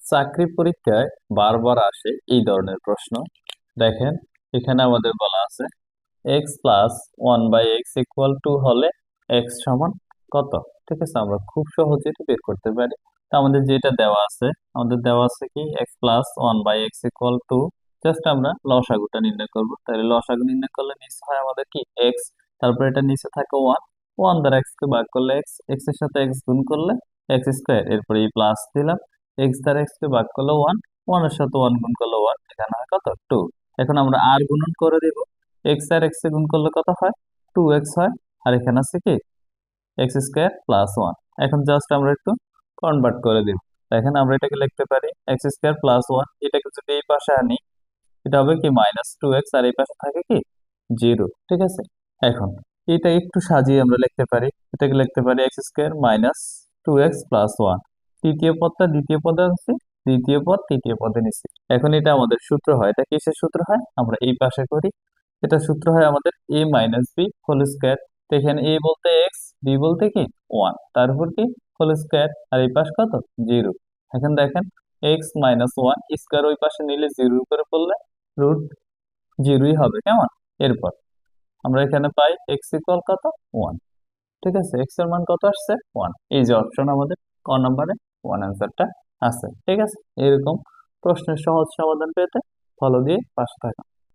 চাকরি পরীক্ষায় বারবার আসে এই ধরনের প্রশ্ন। দেখেন, এখানে আমাদের বলা আছে x+1/x=2 হলে x সমান কত। ঠিক আছে, আমরা খুব সহজে এটা বের করতে পারি। তো আমাদের যেটা দেওয়া আছে, আমাদের দেওয়া আছে কি x+1/x=2। জাস্ট আমরা লসাগুটা নির্ণয় করব। তাহলে লসাগু নির্ণয় করলে নিচে হয় আমাদের কি x, তারপর এটা নিচে থাকে 1, 1 দ্বারা x কে ভাগ করলে x, x এর সাথে x গুণ করলে x², এরপরে এই প্লাস দিলাম, x দ্বারা x কে ভাগ করলে 1, 1 এর সাথে 1 গুণ করলে 1, এখানে হয় কত 2। এখন আমরা আর গুণন করে দেব, এক্স আর এক্স এ গুণ করলে কত হয় 2x হয়, আর এখানে আছে কি x² + 1। এখন জাস্ট আমরা একটু কনভার্ট করে দিব। দেখেন, আমরা এটাকে লিখতে পারি x² + 1, এটাকে যদি এই পাশে আনি এটা হবে কি -2x, আর এই পাশে থাকে কি 0। ঠিক আছে, এখন এটা একটু সাজিয়ে আমরা লিখতে পারি, এটাকে লিখতে পারি x² - 2x + 1। তৃতীয় পদটা দ্বিতীয় পদে আনছি, দ্বিতীয় পদ তৃতীয় পদে নিছি। এখন এটা আমাদের সূত্র হয়, এটা কিসের সূত্র হয় আমরা এই পাশে করি। এটা সূত্র হয় আমাদের a - b² তো এখানে a বলতে x, b বলতে কি 1, তারপর কি হোল স্কয়ার, আর এই পাশ কত 0। এখন দেখেন x - 1 স্কয়ার ওই পাশে নিলে 0 উপরে পড়লে রুট 0ই হবে, কেমন। এরপর আমরা এখানে পাই x কত 1। ঠিক আছে, x এর মান কত আসছে 1। এই যে অপশন আমাদের ক নম্বরে 1 অ্যান্সারটা আছে। ঠিক আছে, এরকম প্রশ্নের সহজ সমাধান পেতে ফলো দিয়ে পাশে থাকুন।